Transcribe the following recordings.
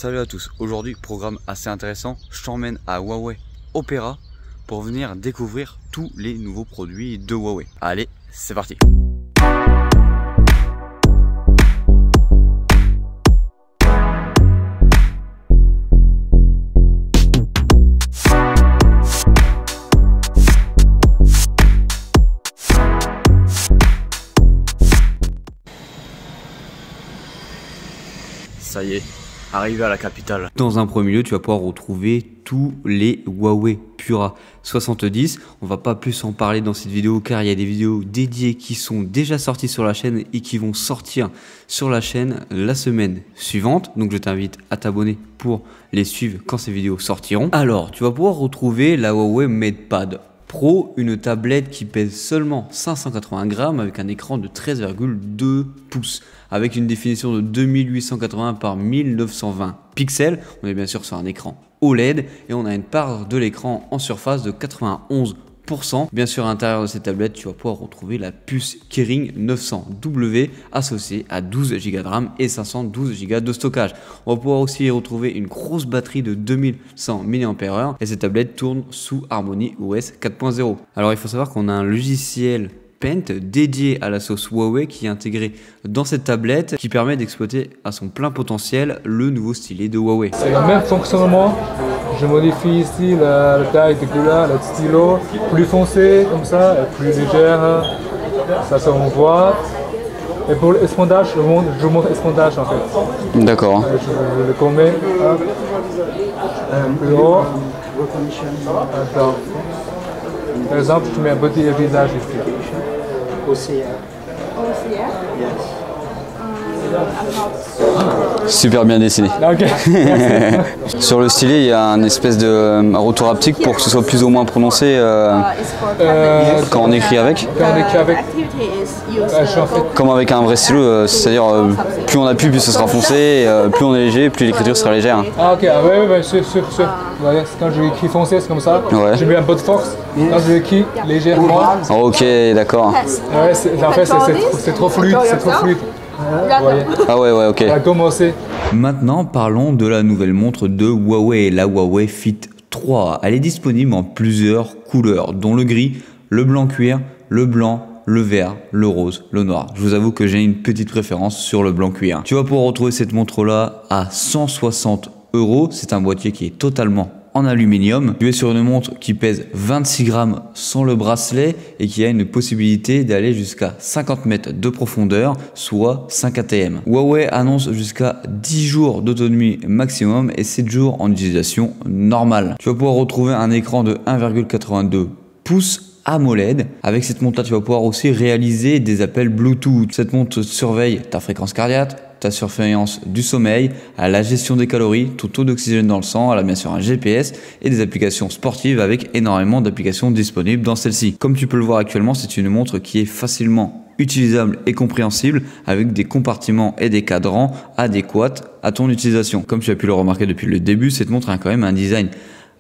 Salut à tous, aujourd'hui programme assez intéressant, je t'emmène à Huawei Opera pour venir découvrir tous les nouveaux produits de Huawei. Allez, c'est parti. Ça y est, arrivé à la capitale. Dans un premier lieu, tu vas pouvoir retrouver tous les Huawei Pura 70. On va pas plus en parler dans cette vidéo car il y a des vidéos dédiées qui sont déjà sorties sur la chaîne et qui vont sortir sur la chaîne la semaine suivante. Donc je t'invite à t'abonner pour les suivre quand ces vidéos sortiront. Alors, tu vas pouvoir retrouver la Huawei MatePad Pro, une tablette qui pèse seulement 580 grammes avec un écran de 13,2 pouces avec une définition de 2880 par 1920 pixels. On est bien sûr sur un écran OLED et on a une part de l'écran en surface de 91%. Bien sûr, à l'intérieur de cette tablette, tu vas pouvoir retrouver la puce Kirin 900W associée à 12 Go de RAM et 512 Go de stockage. On va pouvoir aussi y retrouver une grosse batterie de 2100 mAh et cette tablette tourne sous Harmony OS 4.0. Alors, il faut savoir qu'on a un logiciel Paint dédié à la sauce Huawei qui est intégré dans cette tablette qui permet d'exploiter à son plein potentiel le nouveau stylet de Huawei. C'est le même fonctionnement. Je modifie ici la taille de couleur, le stylo, plus foncé comme ça, plus légère. Ça se voit. Et pour l'espandage, je montre l'espandage en fait. D'accord. Je le commets. Plus haut. Attends. Par exemple, je mets un petit visage ici. Super bien dessiné. Okay. Sur le stylet, il y a un espèce de retour haptique pour que ce soit plus ou moins prononcé quand on écrit avec. Quand on écrit avec. Comme avec un vrai stylo, c'est-à-dire plus on appuie, plus ce sera foncé, plus on est léger, plus l'écriture sera légère. Ah ok, ouais, sûr. Quand je écris foncé, c'est comme ça. Ouais. J'ai mis un peu de force. Quand je écris légèrement. Ok, d'accord. Ouais, en fait, c'est trop fluide, Ah ouais, ok. On va commencer. Maintenant, parlons de la nouvelle montre de Huawei, la Huawei Fit 3. Elle est disponible en plusieurs couleurs, dont le gris, le blanc cuir, le blanc, le vert, le rose, le noir. Je vous avoue que j'ai une petite préférence sur le blanc cuir. Tu vas pouvoir retrouver cette montre-là à 160 €. C'est un boîtier qui est totalement en aluminium. Tu es sur une montre qui pèse 26 grammes sans le bracelet et qui a une possibilité d'aller jusqu'à 50 mètres de profondeur, soit 5 ATM. Huawei annonce jusqu'à 10 jours d'autonomie maximum et 7 jours en utilisation normale. Tu vas pouvoir retrouver un écran de 1,82 pouces AMOLED. Avec cette montre là, tu vas pouvoir aussi réaliser des appels Bluetooth. Cette montre surveille ta fréquence cardiaque, ta surveillance du sommeil, à la gestion des calories, ton taux d'oxygène dans le sang, elle a bien sûr un GPS et des applications sportives avec énormément d'applications disponibles dans celle-ci. Comme tu peux le voir actuellement, c'est une montre qui est facilement utilisable et compréhensible avec des compartiments et des cadrans adéquats à ton utilisation. Comme tu as pu le remarquer depuis le début, cette montre a quand même un design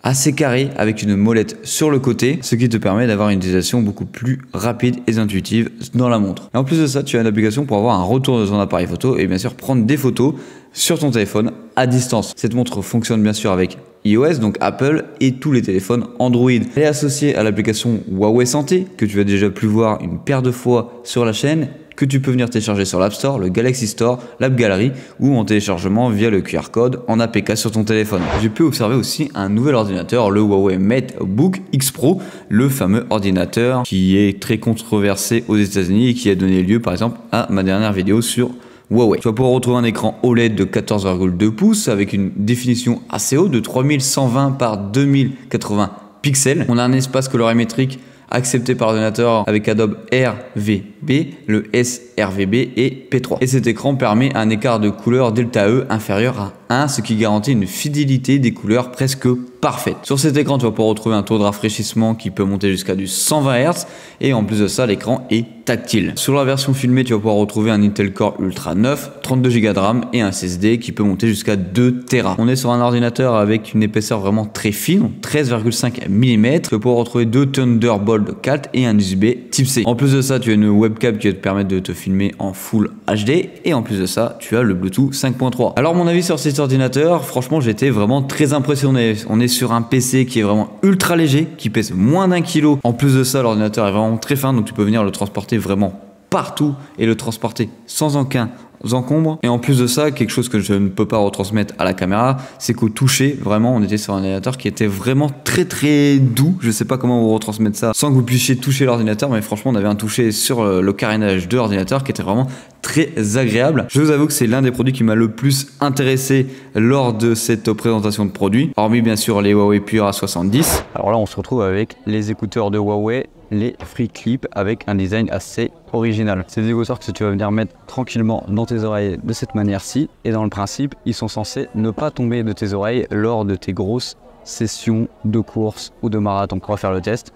assez carré avec une molette sur le côté, ce qui te permet d'avoir une utilisation beaucoup plus rapide et intuitive dans la montre. Et en plus de ça, tu as une application pour avoir un retour de ton appareil photo et bien sûr prendre des photos sur ton téléphone à distance. Cette montre fonctionne bien sûr avec iOS, donc Apple et tous les téléphones Android. Elle est associée à l'application Huawei Santé que tu as déjà pu voir une paire de fois sur la chaîne, que tu peux venir télécharger sur l'App Store, le Galaxy Store, l'App Gallery ou en téléchargement via le QR code en APK sur ton téléphone. J'ai pu observer aussi un nouvel ordinateur, le Huawei MateBook X Pro, le fameux ordinateur qui est très controversé aux États-Unis et qui a donné lieu par exemple à ma dernière vidéo sur Huawei. Tu vas pouvoir retrouver un écran OLED de 14,2 pouces avec une définition assez haute de 3120 par 2080 pixels. On a un espace colorimétrique accepté par l'ordinateur avec Adobe RVB, le sRVB et P3. Et cet écran permet un écart de couleur delta E inférieur à 1, ce qui garantit une fidélité des couleurs presque parfaite. Sur cet écran, tu vas pouvoir retrouver un taux de rafraîchissement qui peut monter jusqu'à du 120 Hz et en plus de ça, l'écran est tactile. Sur la version filmée, tu vas pouvoir retrouver un Intel Core Ultra 9, 32 Go de RAM et un SSD qui peut monter jusqu'à 2 Tera. On est sur un ordinateur avec une épaisseur vraiment très fine, 13,5 mm. Tu vas pouvoir retrouver 2 Thunderbolt 4 et un USB Type-C. En plus de ça, tu as une webcam qui va te permettre de te filmer en Full HD et en plus de ça, tu as le Bluetooth 5.3. Alors mon avis sur cette cet ordinateur, franchement j'étais vraiment très impressionné. On est sur un PC qui est vraiment ultra léger, qui pèse moins d'1 kilo. En plus de ça, l'ordinateur est vraiment très fin, donc tu peux venir le transporter vraiment partout et le transporter sans aucun encombre. Et en plus de ça, quelque chose que je ne peux pas retransmettre à la caméra, c'est qu'au toucher, vraiment, on était sur un ordinateur qui était vraiment très doux. Je sais pas comment vous retransmettre ça sans que vous puissiez toucher l'ordinateur, mais franchement, on avait un toucher sur le carénage de l'ordinateur qui était vraiment très agréable. Je vous avoue que c'est l'un des produits qui m'a le plus intéressé lors de cette présentation de produits, hormis bien sûr les Huawei Pure A70. Alors là, on se retrouve avec les écouteurs de Huawei, les Free Clip, avec un design assez original. C'est des écouteurs que tu vas venir mettre tranquillement dans tes oreilles de cette manière-ci, et dans le principe, ils sont censés ne pas tomber de tes oreilles lors de tes grosses sessions de course ou de marathon. On va faire le test.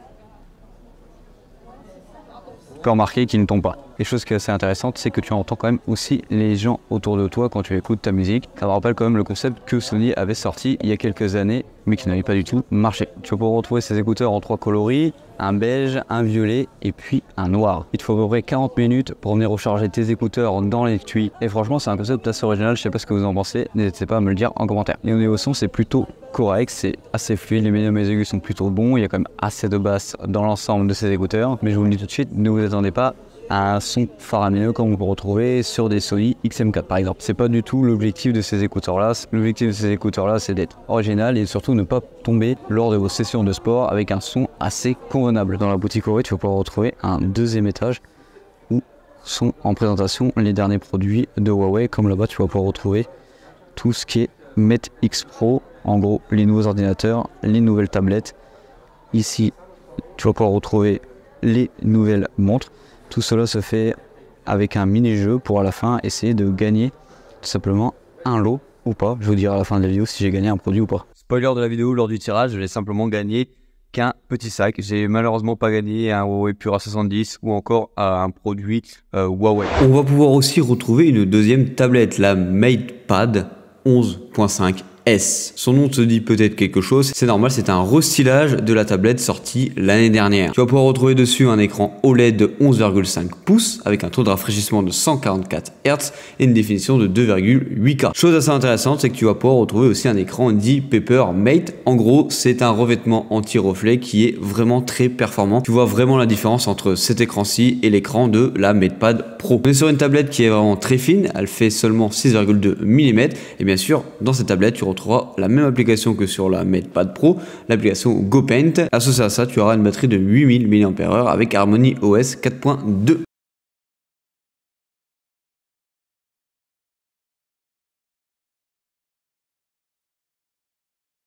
Tu peux remarquer qu'ils ne tombent pas. Et chose qui est assez intéressante, c'est que tu entends quand même aussi les gens autour de toi quand tu écoutes ta musique. Ça me rappelle quand même le concept que Sony avait sorti il y a quelques années, mais qui n'avait pas du tout marché. Tu vas pouvoir retrouver ces écouteurs en 3 coloris, un beige, un violet et puis un noir. Il te faut à peu près 40 minutes pour venir recharger tes écouteurs dans l'étui. Et franchement, c'est un concept assez original, je sais pas ce que vous en pensez, n'hésitez pas à me le dire en commentaire. Et au niveau son, c'est plutôt correct, c'est assez fluide, les médiums et les aigus sont plutôt bons, il y a quand même assez de basse dans l'ensemble de ces écouteurs. Mais je vous le dis tout de suite, ne vous attendez pas à un son faramineux comme on peut retrouver sur des Sony XM4 par exemple. C'est pas du tout l'objectif de ces écouteurs là. L'objectif de ces écouteurs là, c'est d'être original et surtout ne pas tomber lors de vos sessions de sport avec un son assez convenable. Dans la boutique Huawei, tu vas pouvoir retrouver un deuxième étage où sont en présentation les derniers produits de Huawei. Comme là-bas, tu vas pouvoir retrouver tout ce qui est Mate X Pro, en gros les nouveaux ordinateurs, les nouvelles tablettes. Ici, tu vas pouvoir retrouver les nouvelles montres. Tout cela se fait avec un mini-jeu pour à la fin essayer de gagner tout simplement un lot ou pas. Je vous dirai à la fin de la vidéo si j'ai gagné un produit ou pas. Spoiler de la vidéo, lors du tirage, je vais simplement gagner qu'un petit sac. J'ai malheureusement pas gagné un Huawei Pure A70 ou encore un produit Huawei. On va pouvoir aussi retrouver une deuxième tablette, la MatePad 11.5. Son nom te dit peut-être quelque chose, c'est normal, c'est un restylage de la tablette sortie l'année dernière. Tu vas pouvoir retrouver dessus un écran OLED de 11,5 pouces avec un taux de rafraîchissement de 144 Hz et une définition de 2,8K. Chose assez intéressante, c'est que tu vas pouvoir retrouver aussi un écran dit Papermate. En gros, c'est un revêtement anti-reflet qui est vraiment très performant. Tu vois vraiment la différence entre cet écran-ci et l'écran de la MatePad Pro. On est sur une tablette qui est vraiment très fine, elle fait seulement 6,2 mm et bien sûr, dans cette tablette, tu retrouveras la même application que sur la MatePad Pro, l'application GoPaint. Associé à ça, tu auras une batterie de 8000 mAh avec Harmony OS 4.2.